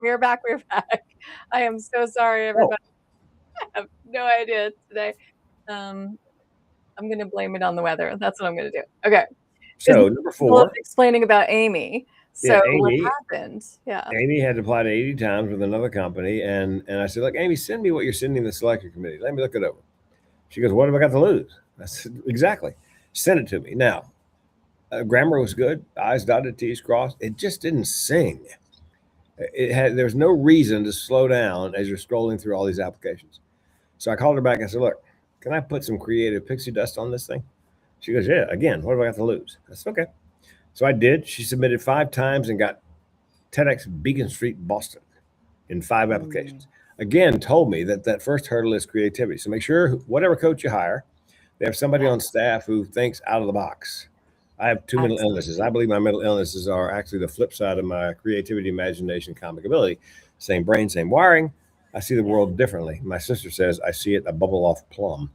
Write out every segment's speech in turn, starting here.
We're back. We're back. I am so sorry, Oh, everybody. I have no idea today. I'm going to blame it on the weather. That's what I'm going to do. Okay. Is so number Philip 4, explaining about Amy. yeah, So what Amy. happened? Yeah. Amy had applied 80 times with another company, and I said, look, Amy, send me what you're sending the selection committee. Let me look it over. She goes, what have I got to lose? I said, exactly. Send it to me now. Grammar was good. I's dotted, T's crossed. It just didn't sing. There's no reason to slow down as you're scrolling through all these applications. So I called her back and said, look, can I put some creative pixie dust on this thing? She goes, yeah, again, what have I got to lose? I said, okay. So I did. She submitted 5 times and got TEDx Beacon Street, Boston in 5 applications. Again, told me that that first hurdle is creativity. So make sure whatever coach you hire, they have somebody on Yes. staff who thinks out of the box. I have 2 mental illnesses. I Absolutely. believe my mental illnesses are actually the flip side of my creativity, imagination, comic ability. Same brain, same wiring. I see the Yeah. world differently. My sister says I see it a bubble off plum.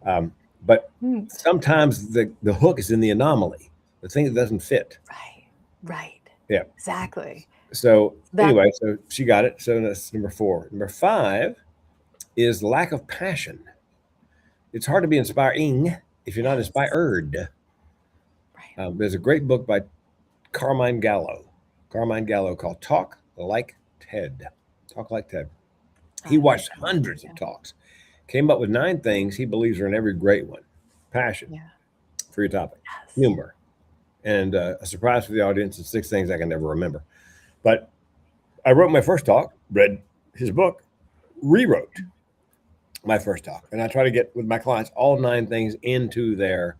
But Mm. sometimes the hook is in the anomaly, the thing that doesn't fit. Right. Right. Yeah. Exactly. So That anyway, so she got it. So that's number 4. Number 5 is lack of passion. It's hard to be inspiring if you're not yes. inspired. Right. There's a great book by Carmine Gallo. Carmine Gallo called Talk Like Ted. Talk Like Ted. He I like watched that one. hundreds Yeah. of talks, came up with 9 things he believes are in every great one. Passion Yeah. for your topic, Yes. humor, and a surprise for the audience, and 6 things I can never remember. But I wrote my first talk, read his book, rewrote my first talk, and I try to get with my clients all 9 things into their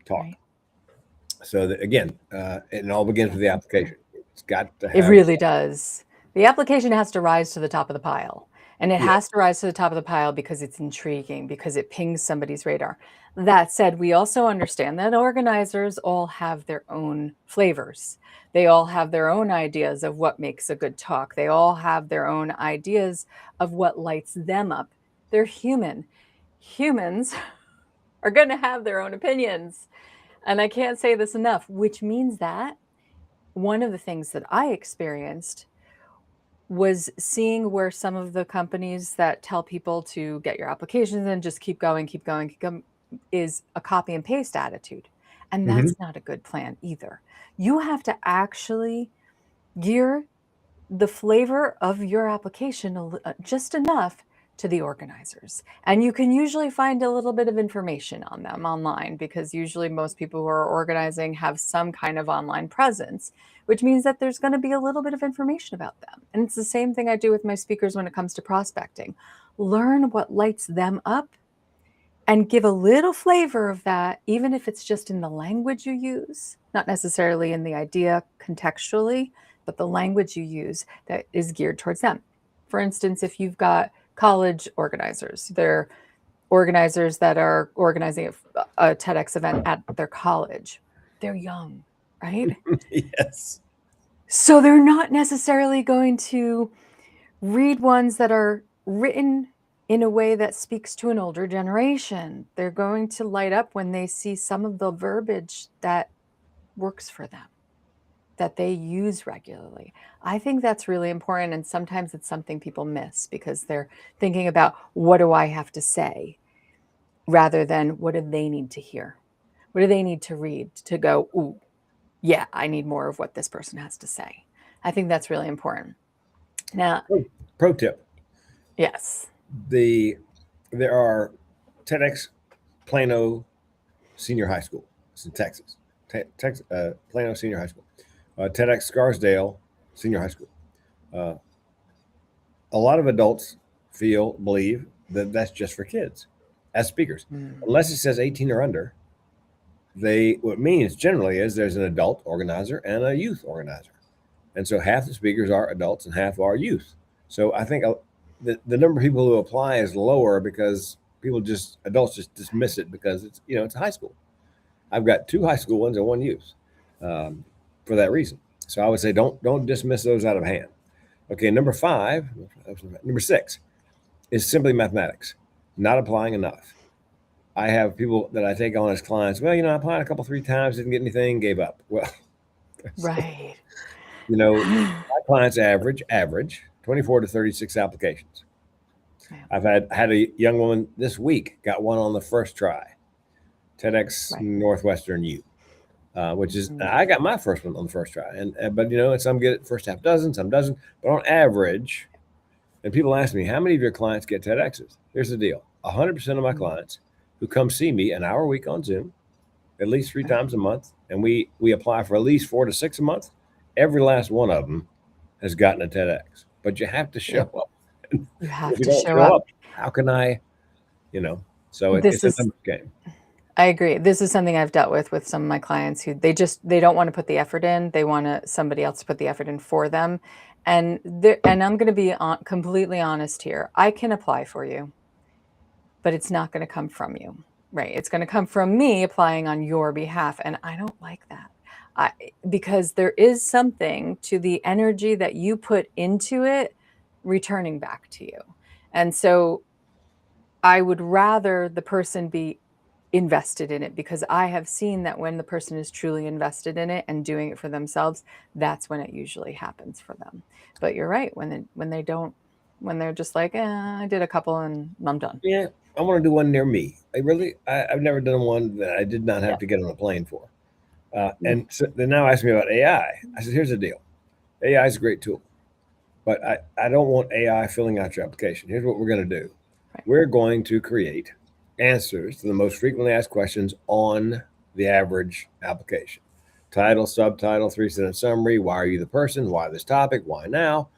talk. Right. So that again, it all begins with That's the important. application. It's got to It have. really does. The application has to rise to the top of the pile. And it Yes. has to rise to the top of the pile because it's intriguing, because it pings somebody's radar. That said, we also understand that organizers all have their own flavors. They all have their own ideas of what makes a good talk. They all have their own ideas of what lights them up. They're human. Humans are going to have their own opinions. And I can't say this enough, which means that one of the things that I experienced was seeing where some of the companies that tell people to get your applications and just keep going, keep going, keep going, is a copy and paste attitude. And Hmm. that's not a good plan either. You have to actually gear the flavor of your application just enough to the organizers. And you can usually find a little bit of information on them online because usually most people who are organizing have some kind of online presence, which means that there's going to be a little bit of information about them. And it's the same thing I do with my speakers when it comes to prospecting. Learn what lights them up and give a little flavor of that, even if it's just in the language you use, not necessarily in the idea contextually, but the language you use that is geared towards them. For instance, if you've got college organizers, they're organizers that are organizing a TEDx event at their college. They're young, right? Yes. So they're not necessarily going to read ones that are written in a way that speaks to an older generation. They're going to light up when they see some of the verbiage that works for them, that they use regularly. I think that's really important. And sometimes it's something people miss because they're thinking about what do I have to say rather than what do they need to hear? What do they need to read to go, ooh, yeah, I need more of what this person has to say. I think that's really important. Now, Pro tip: yes. the there are TEDx Plano Senior High School. It's in Texas. Plano Senior High School. TEDx Scarsdale Senior High School. Uh, a lot of adults believe that that's just for kids as speakers, Mm. unless it says 18 or under. What it means generally is there's an adult organizer and a youth organizer, and so half the speakers are adults and half are youth. So I think the number of people who apply is lower because adults just dismiss it because it's a high school. I've got 2 high school ones and 1 youth, um, for that reason. So I would say don't dismiss those out of hand. Okay, number 6 is simply mathematics, not applying enough. I have people that I take on as clients. Well, I applied a couple 3 times, didn't get anything, gave up. Well, Right. My clients average 24 to 36 applications. Yeah. I've had a young woman this week got one on the first try, TEDx Right. Northwestern U, which is Mhm. I got my first one on the first try, but some get it first half dozen, some doesn't, but on average, and people ask me how many of your clients get TEDx's. Here's the deal: 100% of my clients who come see me an hour a week on Zoom, at least 3 Right. times a month, and we apply for at least 4 to 6 a month. Every last one of them has gotten a TEDx, but you have to show Yeah. up. You If have you to don't show show up. up, how can I, So This it's a is, numbers game. I agree. This is something I've dealt with some of my clients who they don't want to put the effort in. They want somebody else to put the effort in for them. And I'm going to be completely honest here. I can apply for you, but it's not going to come from you, right? It's going to come from me applying on your behalf. And I don't like that. Because there is something to the energy that you put into it returning back to you. And so I would rather the person be invested in it, because I have seen that when the person is truly invested in it and doing it for themselves, that's when it usually happens for them. But you're right, when they don't, when they're just like, I did a couple and I'm done. Yeah, I want to do one near me. I've never done one that I did not Yeah. have to get on a plane for. And so they now ask me about AI. I said, here's the deal: AI is a great tool, but I don't want AI filling out your application. Here's what we're going to do: Right. we're going to create answers to the most frequently asked questions on the average application. Title, subtitle, 3-sentence summary. Why are you the person? Why this topic? Why now?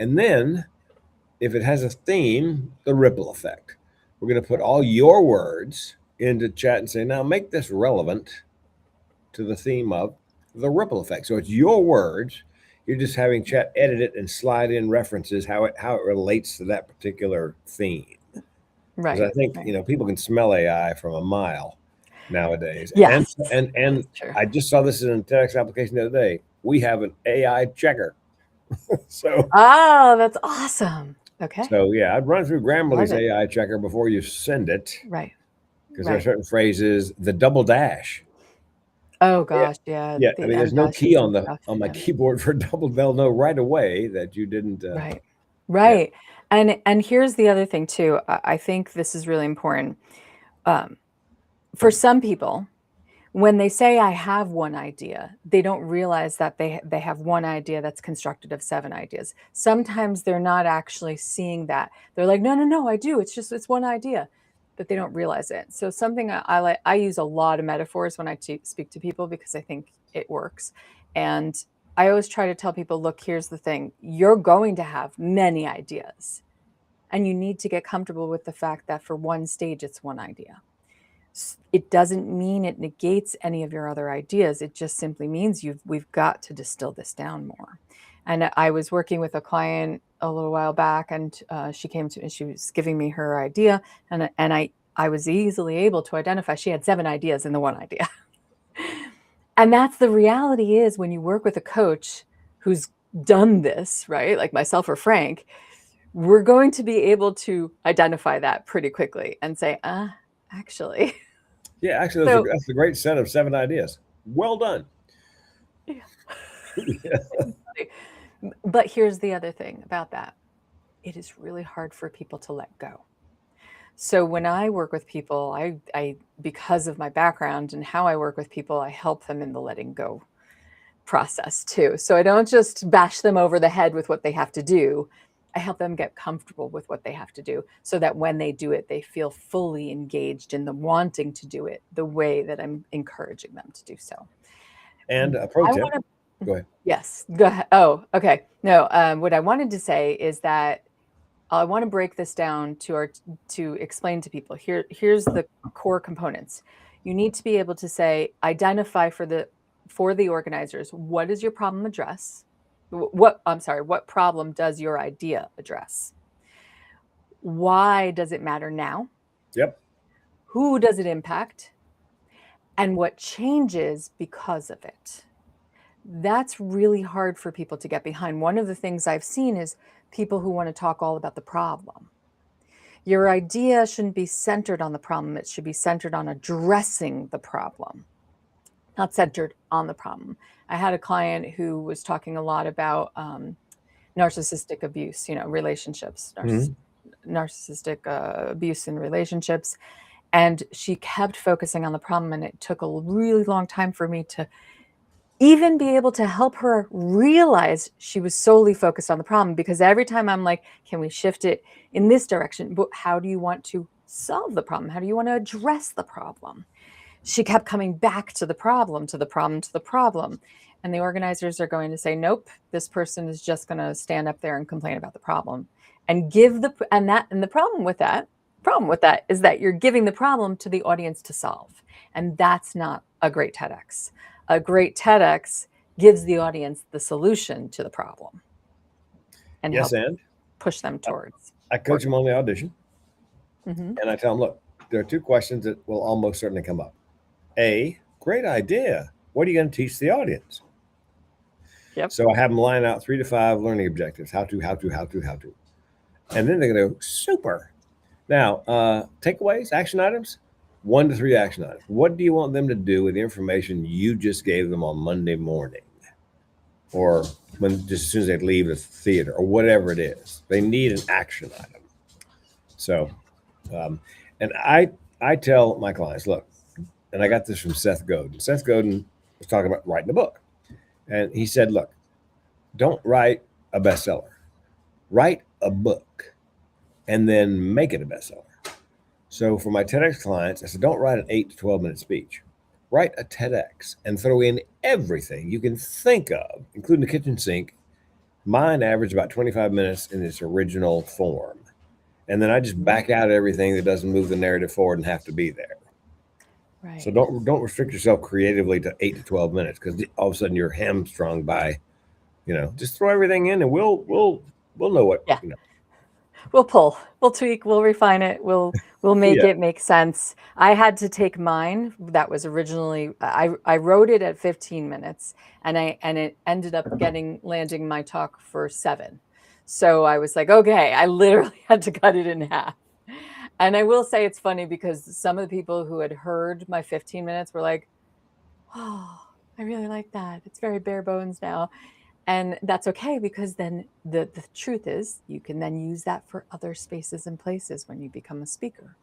And then, if it has a theme, the ripple effect. We're going to put all your words into chat and say, now make this relevant to the theme of the ripple effect. So it's your words. You're just having chat edit it and slide in references how it relates to that particular theme. Because I Right. think Right. people can smell AI from a mile nowadays. And Yes, and that's true. I just saw this in a TEDx application the other day. We have an AI checker. so Oh, that's awesome. Okay. so yeah, I'd run through Love Grammarly's it. AI checker before you send it, Right. because there are Right. certain phrases, the double dash. Oh Yeah, gosh, yeah, yeah. I the mean, M there's no key dashes and on stuff. my Yeah. keyboard for double. They'll know right away that you didn't. Right. Yeah, Right. And here's the other thing too. I think this is really important. Um, for some people, when they say I have one idea, they don't realize that they have one idea that's constructed of 7 ideas. Sometimes they're not actually seeing that. They're like, no, I do. It's one idea, but they don't realize it. So something I like, I use a lot of metaphors when I speak to people because I think it works. And I always try to tell people, look, here's the thing. You're going to have many ideas, and you need to get comfortable with the fact that for one stage, it's one idea. It doesn't mean it negates any of your other ideas. It just simply means we've got to distill this down more. And I was working with a client a little while back, and she came to me and she was giving me her idea, and I was easily able to identify she had 7 ideas in the one idea. And that's the reality, is when you work with a coach who's done this, right? Like myself or Frank, we're going to be able to identify that pretty quickly and say, actually. yeah. Actually, So that's a great set of 7 ideas. Well done. yeah. Yeah. But here's the other thing about that. It is really hard for people to let go. So when I work with people, I because of my background and how I work with people, I help them in the letting go process too. So I don't just bash them over the head with what they have to do. I help them get comfortable with what they have to do so that when they do it, they feel fully engaged in the wanting to do it the way that I'm encouraging them to do so. And a pro I tip. want to, Go ahead. yes, go ahead. Oh, okay. No, what I wanted to say is that I want to break this down to explain to people. Here's the core components. You need to be able to say, identify for the organizers, what is your problem address? What problem does your idea address? Why does it matter now? Yep. Who does it impact? And what changes because of it? That's really hard for people to get behind. One of the things I've seen is people who want to talk all about the problem. Your idea shouldn't be centered on the problem. It should be centered on addressing the problem. not centered on the problem. I had a client who was talking a lot about narcissistic abuse, relationships, narcissistic abuse in relationships. And she kept focusing on the problem. And it took a really long time for me to even be able to help her realize she was solely focused on the problem. Because every time I'm like, can we shift it in this direction? But how do you want to solve the problem? How do you want to address the problem? She kept coming back to the problem, to the problem, to the problem. And the organizers are going to say, nope, this person is just going to stand up there and complain about the problem and the problem with that is that you're giving the problem to the audience to solve. And that's not a great TEDx. A great TEDx gives the audience the solution to the problem and Yes, help and push them towards. I coach them on the audition, and I tell them, look, there are two questions that will almost certainly come up. A, great idea. What are you going to teach the audience? Yep. So I have them line out 3 to 5 learning objectives. How to. And then they're going to go, super. Now, takeaways, action items, 1 to 3 action items. What do you want them to do with the information you just gave them on Monday morning? Or just as soon as they leave the theater or whatever it is. They need an action item. So, and I tell my clients, look, and I got this from Seth Godin. Seth Godin was talking about writing a book. And he said, look, don't write a bestseller. Write a book and then make it a bestseller. So for my TEDx clients, I said, don't write an 8 to 12 minute speech. Write a TEDx and throw in everything you can think of, including the kitchen sink. Mine averaged about 25 minutes in its original form. And then I just back out everything that doesn't move the narrative forward and have to be there. Right. So don't restrict yourself creatively to 8 to 12 minutes because all of a sudden you're hamstrung by, just throw everything in and we'll know what. Yeah. We'll pull, we'll tweak, we'll refine it, we'll make it make sense. I had to take mine that was originally I wrote it at 15 minutes and it ended up landing my talk for 7. So I was like, okay, I literally had to cut it in half. And I will say it's funny because some of the people who had heard my 15 minutes were like, oh, I really like that. It's very bare bones now. And that's okay, because then the truth is you can then use that for other spaces and places when you become a speaker.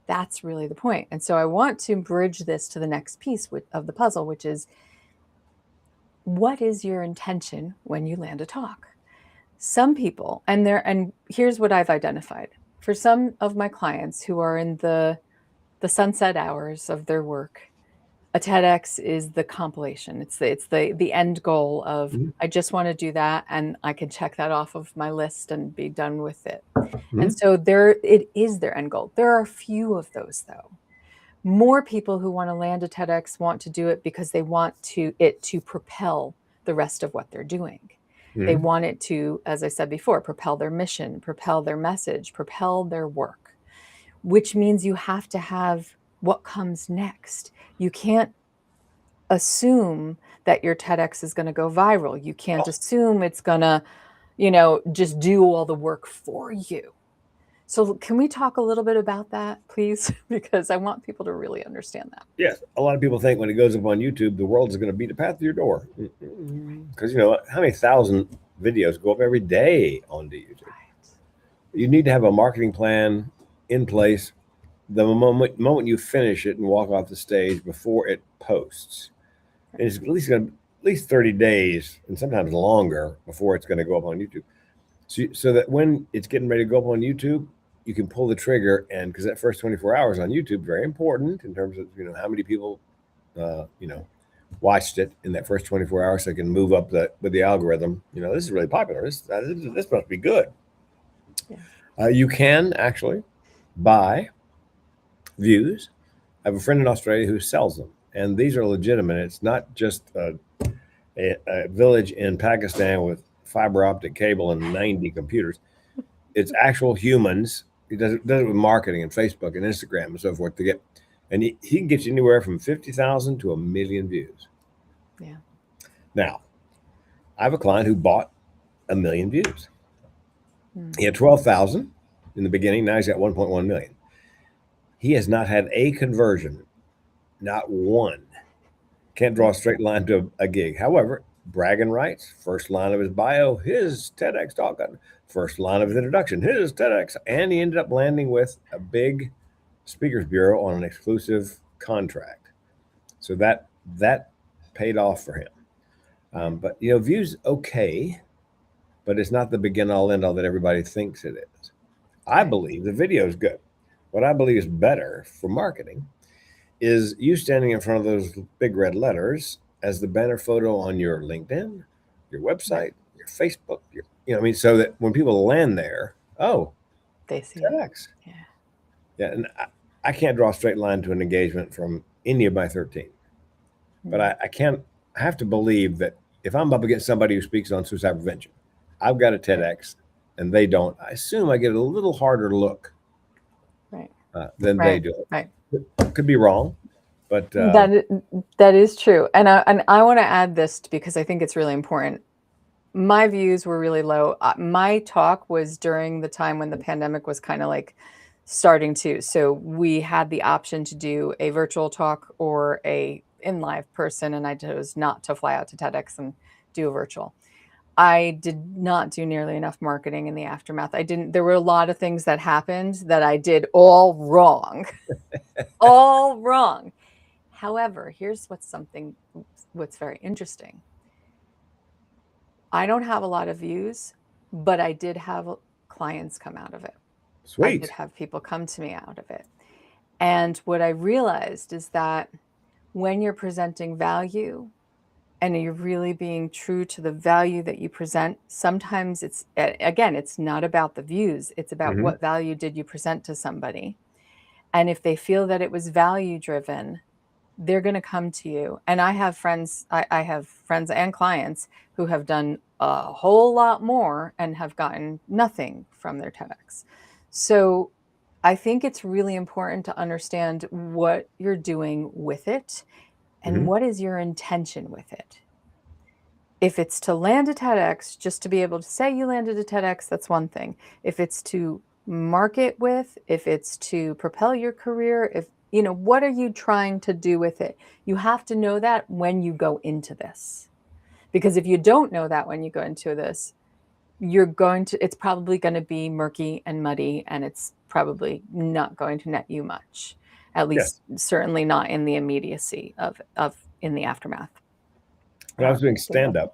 That's really the point. And so I want to bridge this to the next piece of the puzzle, which is, what is your intention when you land a talk? Some people, and here's what I've identified. For some of my clients who are in the sunset hours of their work, a TEDx is the compilation. It's the end goal of, I just want to do that and I can check that off of my list and be done with it. And so it is their end goal. There are a few of those though. More people who want to land a TEDx want to do it because they want it to propel the rest of what they're doing. They want it to, as I said before, propel their mission, propel their message, propel their work, which means you have to have what comes next. You can't assume that your TEDx is going to go viral. You can't assume it's going to, just do all the work for you. So can we talk a little bit about that, please? Because I want people to really understand that. Yes. A lot of people think when it goes up on YouTube, the world is going to be the path to your door. Because how many thousand videos go up every day onto YouTube? Right. You need to have a marketing plan in place the moment you finish it and walk off the stage before it posts. And it's at least 30 days and sometimes longer before it's going to go up on YouTube. So that when it's getting ready to go up on YouTube, you can pull the trigger, and because that first 24 hours on YouTube, very important in terms of, how many people, watched it in that first 24 hours, so they can move up with the algorithm. This is really popular. This must be good. Yeah. You can actually buy views. I have a friend in Australia who sells them, and these are legitimate. It's not just a village in Pakistan with fiber optic cable and 90 computers. It's actual humans. He does it with marketing and Facebook and Instagram and so forth and he can get you anywhere from 50,000 to 1 million views. Yeah. Now, I have a client who bought 1 million views. He had 12,000 in the beginning. Now he's got 1.1 million. He has not had a conversion, not one. Can't draw a straight line to a gig. However, bragging rights, first line of his bio, his TEDx talk, first line of his introduction, his TEDx. And he ended up landing with a big speakers bureau on an exclusive contract. So that paid off for him. But views okay, but it's not the begin all end all that everybody thinks it is. I believe the video is good. What I believe is better for marketing is you standing in front of those big red letters as the banner photo on your LinkedIn, your website, your Facebook, so that when people land there, oh, They see TEDx. it. Yeah. And I can't draw a straight line to an engagement from any of my 13, but I have to believe that if I'm up against somebody who speaks on suicide prevention, I've got a TEDx and they don't, I assume I get a little harder look than they do. Right. Could be wrong, but that is true. And I want to add this because I think it's really important. My views were really low. My talk was during the time when the pandemic was kind of like starting to. So we had the option to do a virtual talk or a in live person, and I chose not to fly out to TEDx and do a virtual. I did not do nearly enough marketing in the aftermath. There were a lot of things that happened that I did all wrong, all wrong. However, here's what's very interesting. I don't have a lot of views, but I did have clients come out of it. Sweet. I did have people come to me out of it. And what I realized is that when you're presenting value and you're really being true to the value that you present, sometimes it's not about the views. It's about what value did you present to somebody. And if they feel that it was value driven, they're going to come to you. And I have friends and clients who have done a whole lot more and have gotten nothing from their TEDx. So I think it's really important to understand what you're doing with it and what is your intention with it. If it's to land a TEDx, just to be able to say you landed a TEDx, that's one thing. If it's to market with, if it's to propel your career, what are you trying to do with it? You have to know that when you go into this. Because if you don't know that when you go into this, it's probably going to be murky and muddy, and it's probably not going to net you much. At least certainly not in the immediacy of in the aftermath. When I was doing stand-up,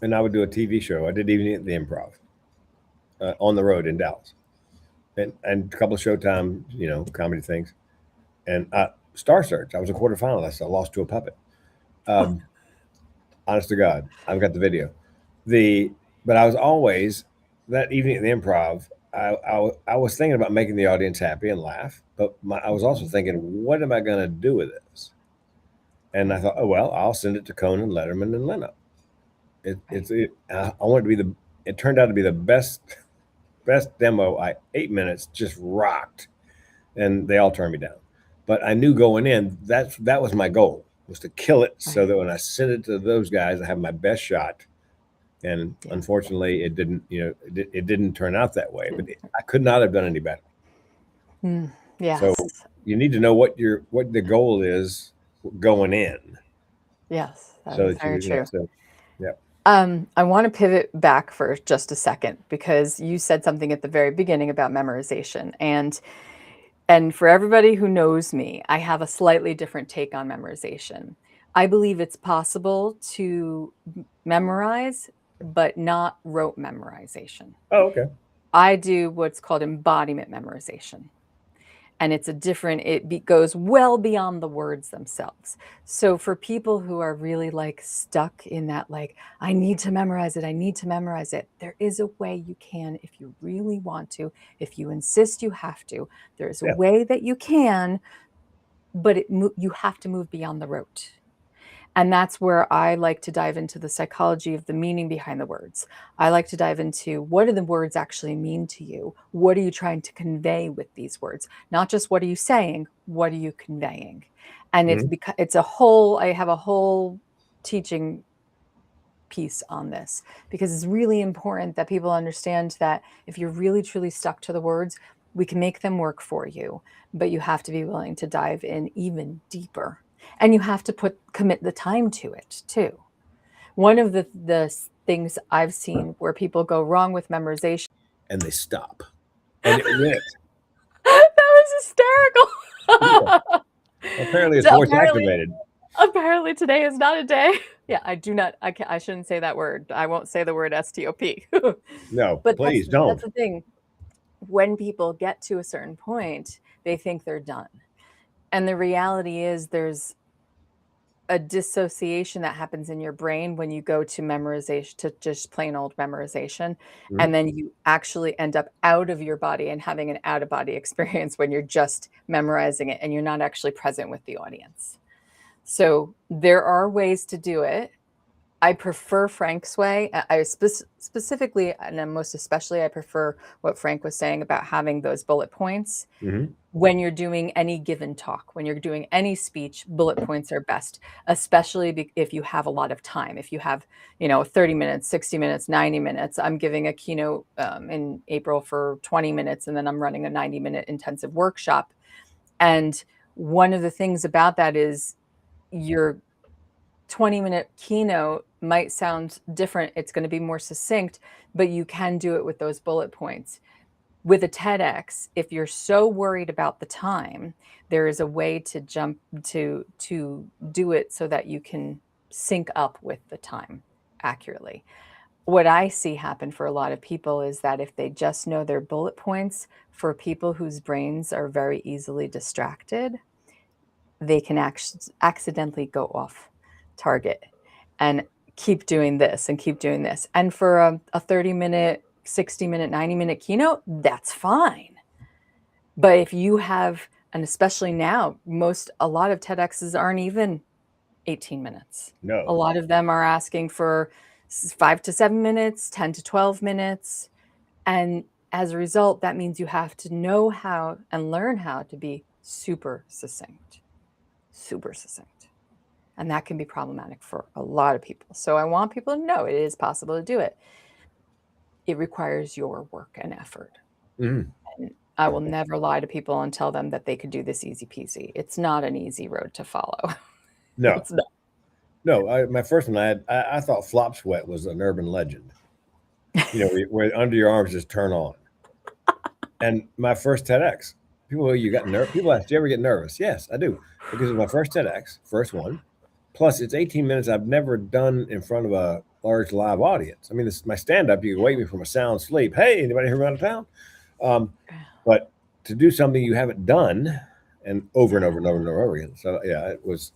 and I would do a TV show. I did Evening at the Improv on the road in Dallas, and a couple of Showtime, comedy things. And Star Search, I was a quarterfinalist. I lost to a puppet. Honest to God, I've got the video. But I was always, that evening at the Improv, I was thinking about making the audience happy and laugh, but I was also thinking, what am I going to do with this? And I thought, oh, well, I'll send it to Conan, Letterman, and Leno. I want it to be it turned out to be the best demo. 8 minutes just rocked, and they all turned me down. But I knew going in, that was my goal, was to kill it so that when I sent it to those guys, I have my best shot. And unfortunately, it didn't, it didn't turn out that way, but I could not have done any better. Yes. So you need to know what the goal is going in. Yes. That's very true. Yeah. I want to pivot back for just a second, because you said something at the very beginning about memorization. And for everybody who knows me, I have a slightly different take on memorization. I believe it's possible to memorize, but not rote memorization. Oh, okay. I do what's called embodiment memorization. And it goes well beyond the words themselves. So for people who are really stuck in that, I need to memorize it, there is a way you can, if you really want to, if you insist you have to, there's a way that you can, but you have to move beyond the rote. And that's where I like to dive into the psychology of the meaning behind the words. I like to dive into, what do the words actually mean to you? What are you trying to convey with these words? Not just what are you saying, what are you conveying? And I have a whole teaching piece on this, because it's really important that people understand that if you're really truly stuck to the words, we can make them work for you, but you have to be willing to dive in even deeper. And you have to commit the time to it too. One of the things I've seen where people go wrong with memorization. And they stop. And it went. That was hysterical. Apparently it's So voice activated. apparently today is not a day. Yeah, I shouldn't say that word. I won't say the word STOP. No, But please that's don't. the thing. When people get to a certain point, they think they're done. And the reality is there's a dissociation that happens in your brain when you go to memorization, to just plain old memorization. Mhm. And then you actually end up out of your body and having an out of body experience when you're just memorizing it and you're not actually present with the audience. So there are ways to do it. I prefer Frank's way. I specifically, and most especially, I prefer what Frank was saying about having those bullet points. Mhm. When you're doing any given talk, when you're doing any speech, bullet points are best, especially if you have a lot of time. If you have, 30 minutes, 60 minutes, 90 minutes. I'm giving a keynote in April for 20 minutes, and then I'm running a 90-minute intensive workshop. And one of the things about that is your 20-minute keynote might sound different. It's going to be more succinct, but you can do it with those bullet points. With a TEDx, if you're so worried about the time, there is a way to jump to do it so that you can sync up with the time accurately. What I see happen for a lot of people is that if they just know their bullet points, for people whose brains are very easily distracted, they can accidentally go off target and keep doing this and keep doing this. And for a 30-minute, 60-minute, 90-minute keynote, that's fine. But if you have, and especially now, a lot of TEDx's aren't even 18 minutes. A No. lot of them are asking for 5 to 7 minutes, 10 to 12 minutes. And as a result, that means you have to know how and learn how to be super succinct. Super succinct. And that can be problematic for a lot of people. So I want people to know it is possible to do it. It requires your work and effort. Mhm. And I will never lie to people and tell them that they could do this easy peasy. It's not an easy road to follow. No. It's not. No, my first one, I thought flop sweat was an urban legend. Where under your arms just turn on. And my first TEDx, people ask, do you ever get nervous? Yes, I do. Because it's my first TEDx, first one. Plus, it's 18 minutes I've never done in front of a large live audience. I mean, this is my stand-up. You can wake me from a sound sleep. Hey, anybody here out of town? But to do something you haven't done and over and over and over and over again. So, yeah, it was,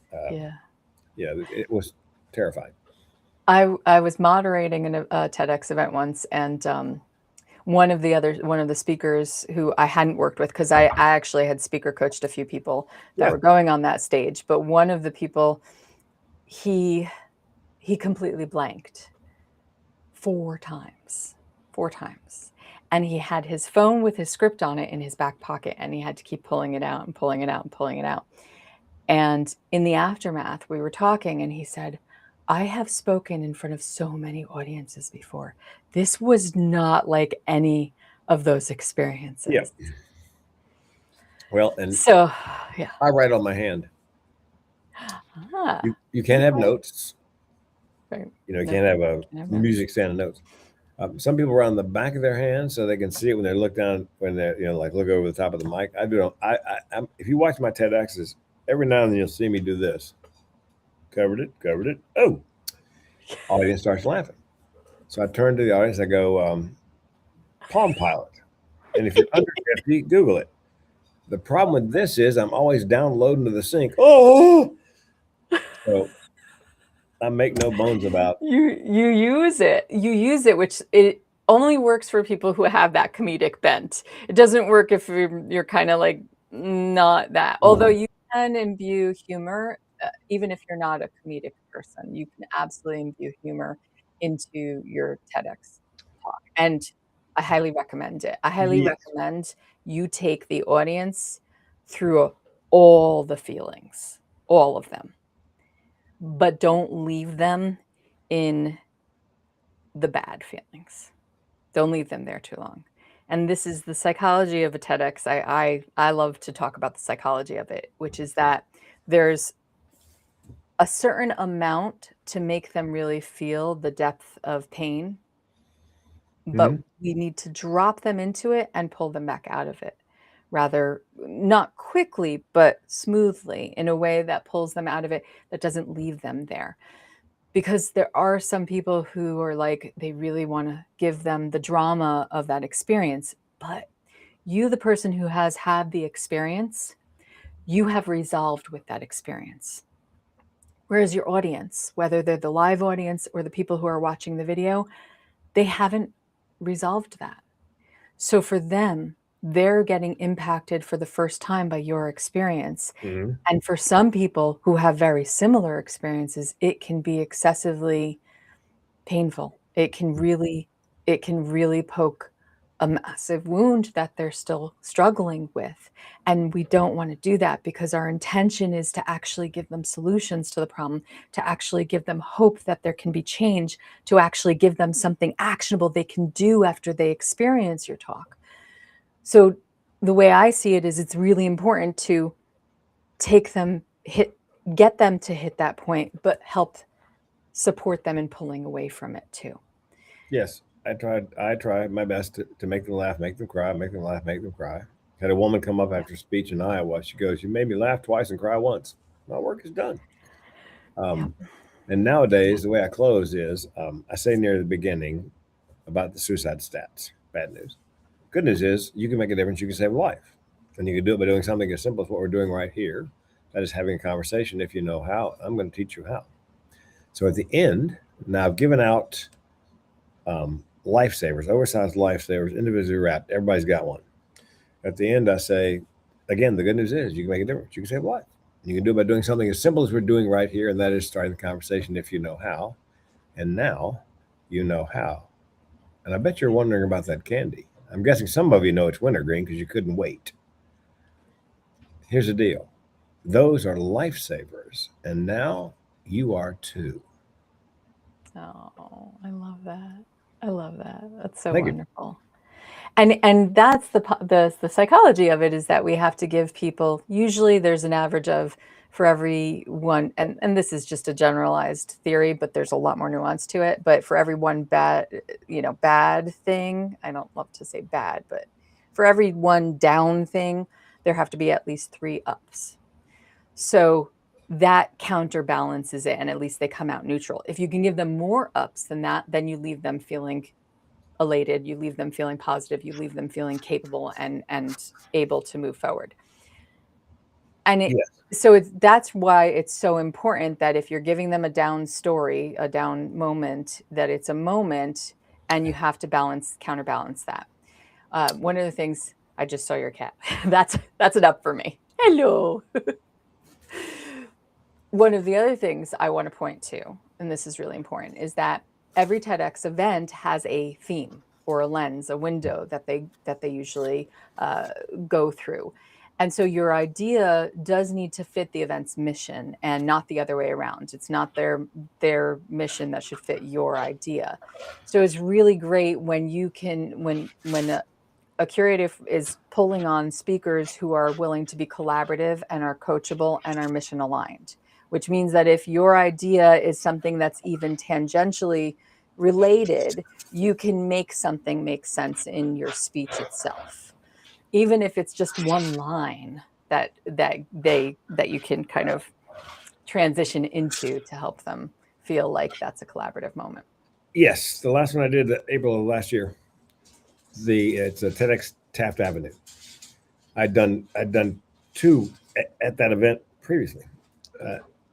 it was terrifying. I was moderating a TEDx event once, and one of the speakers who I hadn't worked with, because I actually had speaker coached a few people that were going on that stage, but one of the people, he completely blanked 4 times. And he had his phone with his script on it in his back pocket, and he had to keep pulling it out and pulling it out and pulling it out. And in the aftermath, we were talking, and he said, I have spoken in front of so many audiences before. This was not like any of those experiences. Yeah. Well, and so, yeah. I write on my hand. Ah, You can't have okay. notes. Right. You No, can't have a can't have notes. music stand of notes. Some people are on the back of their hand so they can see it when they look down, when they like look over the top of the mic. I do. I'm if you watch my TEDx's, every now and then you'll see me do this. Covered it. Oh, audience starts laughing. So I turn to the audience. I go, Palm Pilot. And if you're under 50, Google it. The problem with this is I'm always downloading to the sync. Oh, so I make no bones about. You use it. You use it, which it only works for people who have that comedic bent. It doesn't work if you're kind of like not that. Although you can imbue humor, even if you're not a comedic person, you can absolutely imbue humor into your TEDx talk. And I highly recommend it. I highly Yes. recommend you take the audience through all the feelings, all of them, but don't leave them in the bad feelings. Don't leave them there too long. And this is the psychology of a TEDx. I love to talk about the psychology of it, which is that there's a certain amount to make them really feel the depth of pain, but we need to drop them into it and pull them back out of it. Rather, not quickly, but smoothly, in a way that pulls them out of it, that doesn't leave them there. Because there are some people who are like, they really want to give them the drama of that experience. But you, the person who has had the experience, you have resolved with that experience. Whereas your audience, whether they're the live audience or the people who are watching the video, they haven't resolved that. So for them, they're getting impacted for the first time by your experience. And for some people who have very similar experiences, it can be excessively painful. It can really poke a massive wound that they're still struggling with. And we don't want to do that, because our intention is to actually give them solutions to the problem, to actually give them hope that there can be change, to actually give them something actionable they can do after they experience your talk. So the way I see it is, it's really important to get them to hit that point, but help support them in pulling away from it too. Yes, I try my best to make them laugh, make them cry, make them laugh, make them cry. Had a woman come up after a speech in Iowa. She goes, "You made me laugh twice and cry once. My work is done." And nowadays, the way I close is I say near the beginning about the suicide stats. Bad news. Good news is you can make a difference. You can save a life. And you can do it by doing something as simple as what we're doing right here. That is having a conversation. If you know how, I'm going to teach you how. So at the end, now I've given out lifesavers, oversized lifesavers, individually wrapped. Everybody's got one. At the end, I say, again, the good news is you can make a difference. You can save a life. You can do it by doing something as simple as we're doing right here, and that is starting the conversation if you know how. And now you know how. And I bet you're wondering about that candy. I'm guessing some of you know it's wintergreen because you couldn't wait. Here's the deal. Those are lifesavers, and now you are too. Oh, I love that. I love that. That's so Thank you. wonderful. And that's the psychology of it, is that we have to give people, usually there's an average of, for every one, and this is just a generalized theory, but there's a lot more nuance to it. But for every one bad thing, I don't love to say bad, but for every one down thing, there have to be at least 3 ups. So that counterbalances it, and at least they come out neutral. If you can give them more ups than that, then you leave them feeling elated, you leave them feeling positive, you leave them feeling capable and able to move forward. And that's why it's so important that if you're giving them a down story, a down moment, that it's a moment, and you have to counterbalance that. One of the things, I just saw your cat. That's an up for me. Hello. One of the other things I want to point to, and this is really important, is that every TEDx event has a theme or a lens, a window that they usually go through. And so your idea does need to fit the event's mission, and not the other way around. It's not their mission that should fit your idea. So it's really great when you can, when a curator is pulling on speakers who are willing to be collaborative and are coachable and are mission aligned, which means that if your idea is something that's even tangentially related, you can make something make sense in your speech itself, even if it's just one line that you can kind of transition into to help them feel like that's a collaborative moment. Yes, the last one I did April of last year. It's a TEDx Taft Avenue. I'd done 2 at that event previously.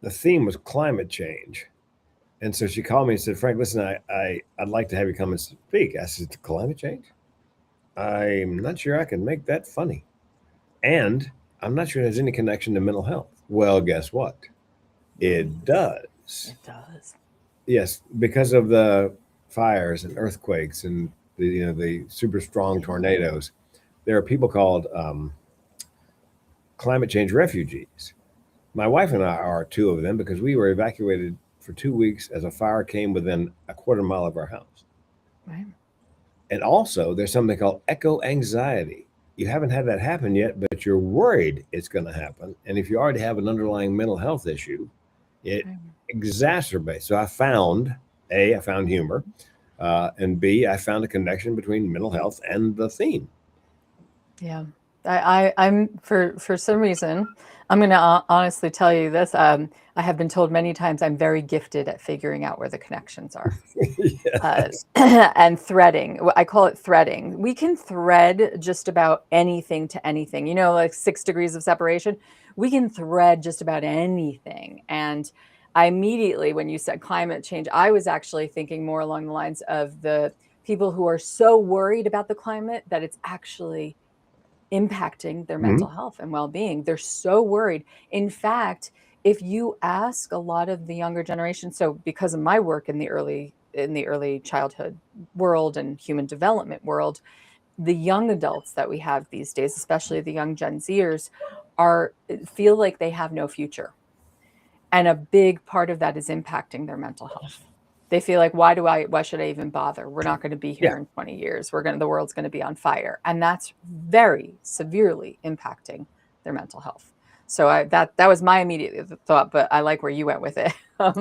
The theme was climate change. And so she called me and said, "Frank, listen, I'd like to have you come and speak." I said, "Climate change? I'm not sure I can make that funny. And I'm not sure it has any connection to mental health." Well, guess what? It does. It does. Yes, because of the fires and earthquakes and the super strong tornadoes, there are people called climate change refugees. My wife and I are 2 of them because we were evacuated for 2 weeks as a fire came within a quarter mile of our house. Right. And also, there's something called eco anxiety. You haven't had that happen yet, but you're worried it's going to happen. And if you already have an underlying mental health issue, It exacerbates. So I found humor, and B, I found a connection between mental health and the theme. Yeah. I'm for some reason, I'm going to honestly tell you this. I have been told many times I'm very gifted at figuring out where the connections are. Yes. And threading. I call it threading. We can thread just about anything to anything. You know, like 6 degrees of separation. We can thread just about anything. And I immediately, when you said climate change, I was actually thinking more along the lines of the people who are so worried about the climate that it's actually impacting their mental health and well-being. They're so worried. In fact, if you ask a lot of the younger generation, so because of my work in the early childhood world and human development world, the young adults that we have these days, especially the young Gen Zers, feel like they have no future. And a big part of that is impacting their mental health. They feel like, why should I even bother? We're not going to be Yeah. here in 20 years. The world's going to be on fire. And that's very severely impacting their mental health. So that was my immediate thought, but I like where you went with it.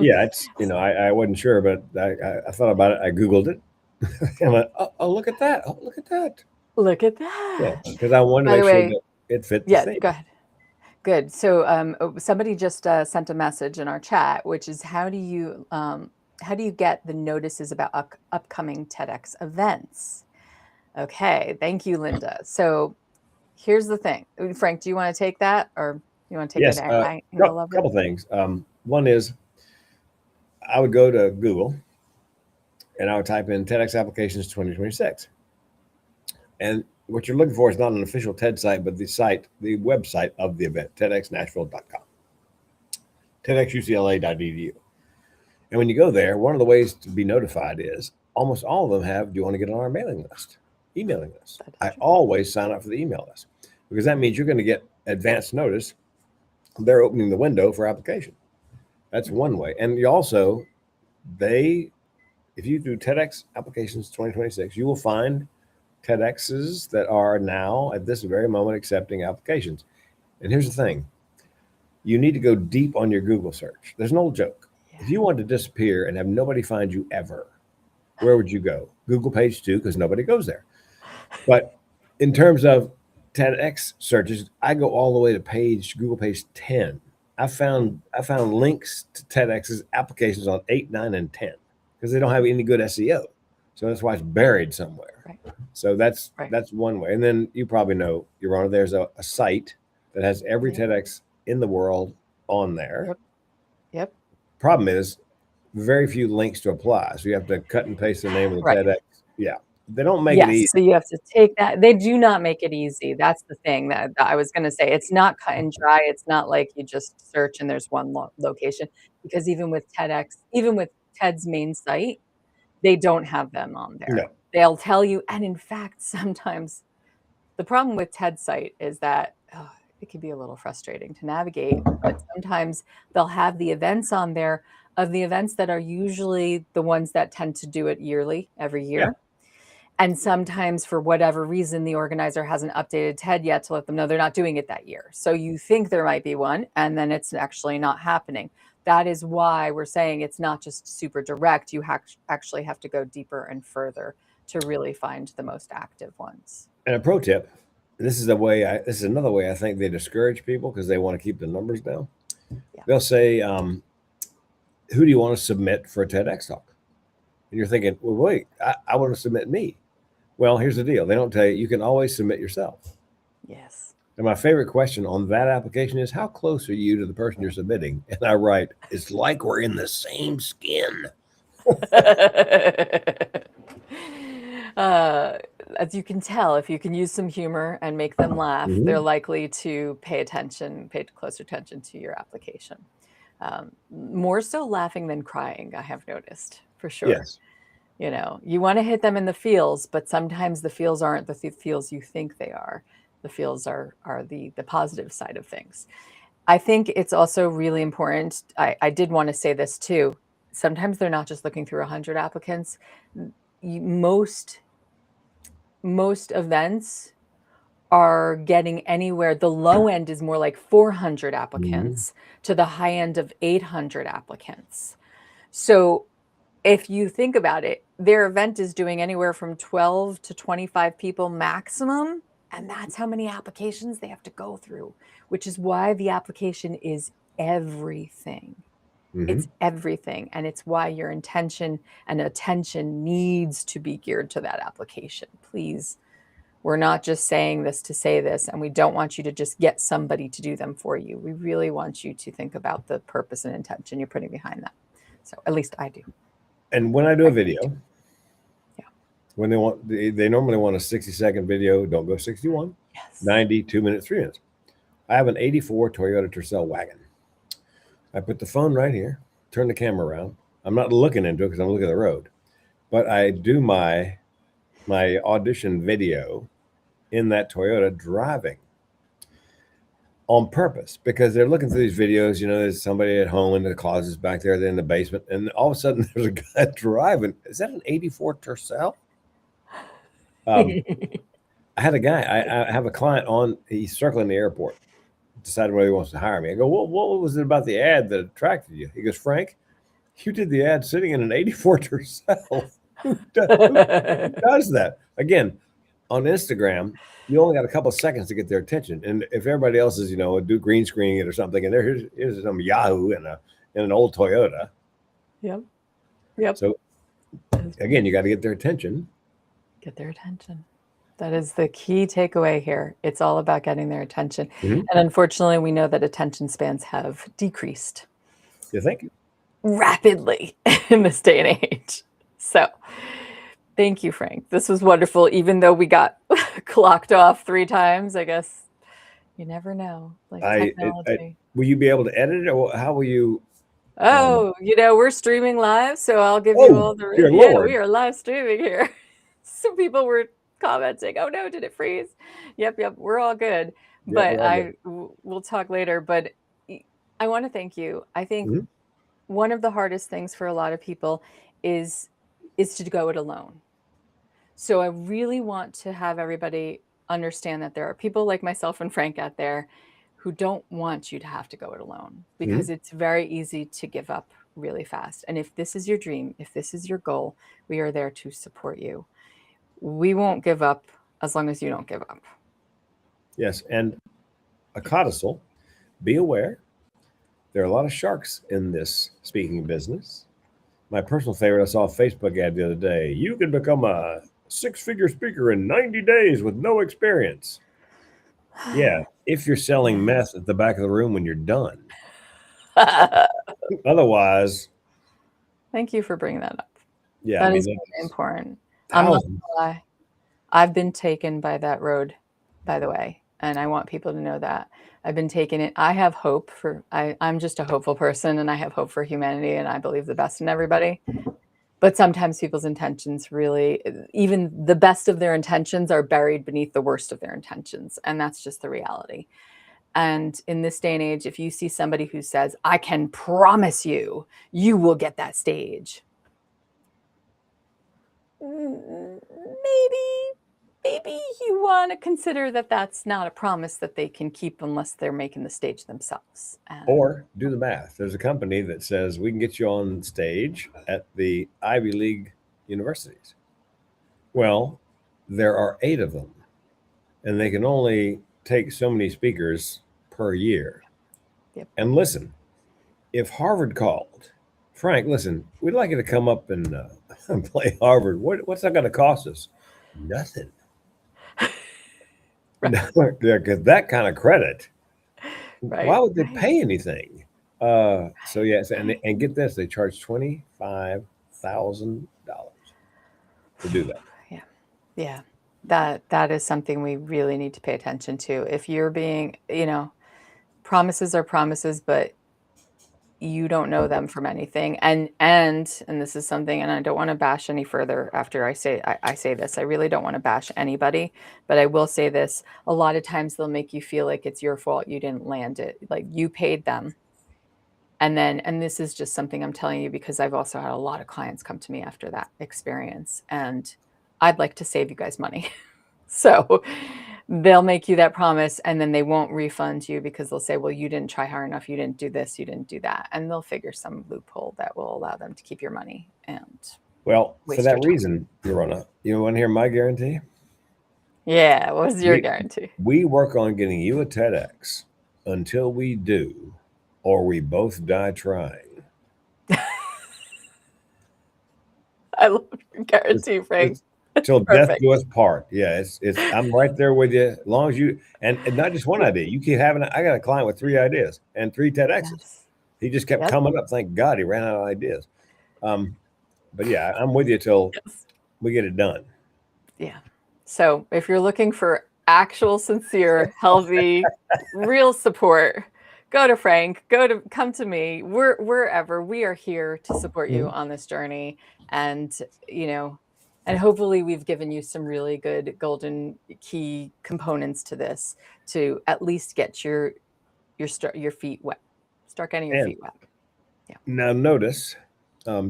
Yeah. It's, I wasn't sure, but I thought about it. I Googled it. And I went, oh, look at that. Oh, look at that. Look at Yeah. that. Because I wanted to By the make sure way, that it fit the yeah, theme. go ahead. Good. So somebody just sent a message in our chat, which is how do you get the notices about upcoming TEDx events? Okay, thank you, Linda. So here's the thing. Frank, do you want to take that, or you want to take Yes. that angle of it? Couple things. One is I would go to Google and I would type in TEDx applications 2026. And what you're looking for is not an official TED site, but the website of the event, TEDxNashville.com, TEDxUCLA.edu. And when you go there, one of the ways to be notified is almost all of them have, do you want to get on our emailing list? I always sign up for the email list because that means you're going to get advance notice. They're opening the window for application. That's one way. And you also, if you do TEDx applications 2026, you will find TEDx's that are now at this very moment accepting applications. And here's the thing. You need to go deep on your Google search. There's an old joke. Yeah. If you want to disappear and have nobody find you ever, where would you go? Google page 2, because nobody goes there. But in terms of TEDx searches, I go all the way to Google page 10. I found links to TEDx's applications on 8, 9, and 10 because they don't have any good SEO. So that's why it's buried somewhere. Right. So that's one way. And then you probably know, Your Honor, there's a site that has every TEDx in the world on there. Yep. Problem is very few links to apply. So you have to cut and paste the name of the TEDx. Yeah. They don't make it easy. So you have to take that. They do not make it easy. That's the thing that I was going to say. It's not cut and dry. It's not like you just search and there's one location, because even with TEDx, even with TED's main site, they don't have them on there. No. They'll tell you. And in fact, sometimes the problem with TED site is that it can be a little frustrating to navigate, but sometimes they'll have the events on there of the events that are usually the ones that tend to do it every year. Yeah. And sometimes for whatever reason, the organizer hasn't updated TED yet to let them know they're not doing it that year. So you think there might be one, and then it's actually not happening. That is why we're saying it's not just super direct. You actually have to go deeper and further to really find the most active ones. And a pro tip, this is another way I think they discourage people because they want to keep the numbers down. Yeah. They'll say, who do you want to submit for a TEDx talk? And you're thinking, well, wait, I want to submit me. Well, here's the deal. They don't tell you can always submit yourself. Yes. And my favorite question on that application is, how close are you to the person you're submitting? And I write, it's like we're in the same skin. As you can tell, if you can use some humor and make them laugh, they're likely to pay close attention to your application. More so laughing than crying, I have noticed, for sure. Yes. You want to hit them in the feels, but sometimes the feels aren't the feels you think they are. The feels are the positive side of things. I think it's also really important. I did want to say this too. Sometimes they're not just looking through 100 applicants. Most events are getting anywhere. The low end is more like 400 Mhm. applicants to the high end of 800 applicants. So if you think about it, their event is doing anywhere from 12 to 25 people maximum. And that's how many applications they have to go through, which is why the application is everything. It's Mhm. everything. And it's why your intention and attention needs to be geared to that application. Please, we're not just saying this to say this, and we don't want you to just get somebody to do them for you. We really want you to think about the purpose and intention you're putting behind that. So at least I do. And when I do a I really video, do. Yeah. when they normally want a 60-second video, don't go 61, Yes. 90, 2 minutes, 3 minutes. I have an 84 Toyota Tercel wagon. I put the phone right here, turn the camera around. I'm not looking into it because I'm looking at the road, but I do my audition video in that Toyota driving on purpose because they're looking through these videos. You know, there's somebody at home in the closets back there, they're in the basement, and all of a sudden there's a guy driving. Is that an 84 Tercel? I had a guy, I have a client on, he's circling the airport, decided whether he wants to hire me. I go, well, what was it about the ad that attracted you? He goes, Frank, you did the ad sitting in an 84 Tercel. Who does that? Again, on Instagram, you only got a couple of seconds to get their attention. And if everybody else is, do green screening it or something, and here's some Yahoo in an old Toyota. Yep. Yep. So again, you got to get their attention. Get their attention. That is the key takeaway here. It's all about getting their attention. Mm-hmm. And unfortunately, we know that attention spans have decreased. You think? Rapidly in this day and age. So thank you, Frank. This was wonderful. Even though we got clocked off 3 times, I guess you never know. Like technology. Will you be able to edit it, or how will you? Oh, we're streaming live, so I'll give you all the. Dear Yeah, Lord. we are live streaming here. Some people were commenting, "Oh no, did it freeze?" Yep, we're all good. Yeah, But we'll talk later. But I want to thank you. I think Mhm. one of the hardest things for a lot of people is to go it alone. So I really want to have everybody understand that there are people like myself and Frank out there who don't want you to have to go it alone, because it's very easy to give up really fast. And if this is your dream, if this is your goal, we are there to support you. We won't give up as long as you don't give up. Yes, and a codicil, be aware, there are a lot of sharks in this speaking business. My personal favorite, I saw a Facebook ad the other day. You can become a 6-figure speaker in 90 days with no experience. Yeah, if you're selling meth at the back of the room when you're done. Otherwise. Thank you for bringing that up. Yeah, that is really important. I'm not gonna lie. I've been taken by that road, by the way, and I want people to know that. I've been taken it. I have hope I'm just a hopeful person, and I have hope for humanity, and I believe the best in everybody. But sometimes people's intentions really, even the best of their intentions are buried beneath the worst of their intentions. And that's just the reality. And in this day and age, if you see somebody who says, I can promise you, you will get that stage. Maybe you want to consider that that's not a promise that they can keep unless they're making the stage themselves. Or do the math. There's a company that says we can get you on stage at the Ivy League universities. Well, there are 8 of them, and they can only take so many speakers per year. Yep. And listen, if Harvard called, Frank, listen, we'd like you to come up and play Harvard. What's that going to cost us? Nothing. Because that kind of credit, why would they pay anything? So yes, and get this, they charge $25,000 to do that. Yeah. That is something we really need to pay attention to. If you're being, promises are promises, but you don't know them from anything. And this is something, and I don't want to bash any further after I say this. I really don't want to bash anybody, but I will say this. A lot of times they'll make you feel like it's your fault you didn't land it. Like you paid them. And this is just something I'm telling you because I've also had a lot of clients come to me after that experience, and I'd like to save you guys money. So they'll make you that promise, and then they won't refund you because they'll say, well, you didn't try hard enough, you didn't do this, you didn't do that, and they'll figure some loophole that will allow them to keep your money and Well, for waste that your time. reason, Yorona, you want to hear my guarantee? Yeah, what was your guarantee? We work on getting you a TEDx until we do, or we both die trying. I love your guarantee, Frank. Till death Perfect. do us part. Yeah, it's I'm right there with you. As long as you and not just one idea. You keep having. I got a client with 3 ideas and 3 TEDx's. Yes. He just kept Yep. coming up. Thank God he ran out of ideas. But yeah, I'm with you till we get it done. Yeah. So if you're looking for actual, sincere, healthy, real support, go to Frank, come to me. Wherever we are here to support you on this journey. And, and hopefully we've given you some really good golden key components to this to at least get your feet wet. Start getting your feet wet. Yeah. Now notice,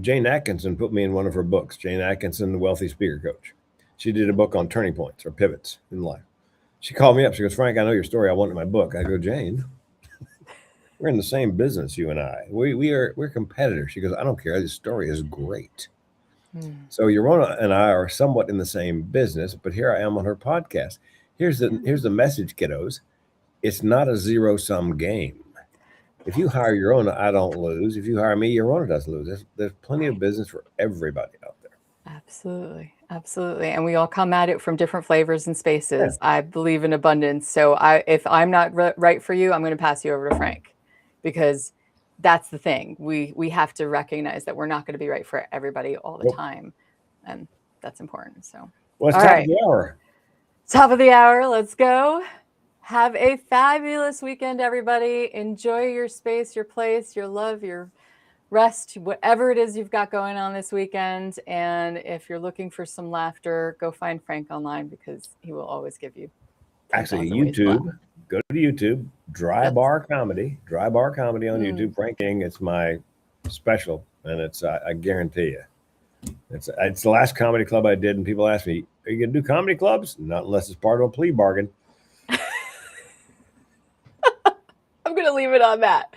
Jane Atkinson put me in one of her books. Jane Atkinson, the Wealthy Speaker Coach. She did a book on turning points or pivots in life. She called me up. She goes, Frank, I know your story. I want it in my book. I go, Jane, we're in the same business, you and I. We're competitors. She goes, I don't care. This story is great. So Yorona and I are somewhat in the same business, but here I am on her podcast. Here's the message, kiddos. It's not a zero-sum game. If you hire Yorona, I don't lose. If you hire me, Yorona doesn't lose. There's plenty of business for everybody out there. Absolutely. Absolutely. And we all come at it from different flavors and spaces. Yeah. I believe in abundance. So if I'm not right for you, I'm going to pass you over to Frank, because that's the thing. We have to recognize that we're not going to be right for everybody all the time. And that's important. So, well, it's top of the hour. Top of the hour. Let's go. Have a fabulous weekend, everybody. Enjoy your space, your place, your love, your rest, whatever it is you've got going on this weekend. And if you're looking for some laughter, go find Frank online, because he will always give you. Actually, YouTube. Go to YouTube. Dry Bar Comedy on YouTube. Frank King. It's my special, and it's I guarantee you, it's the last comedy club I did, and people ask me, "Are you gonna do comedy clubs?" Not unless it's part of a plea bargain. I'm gonna leave it on that.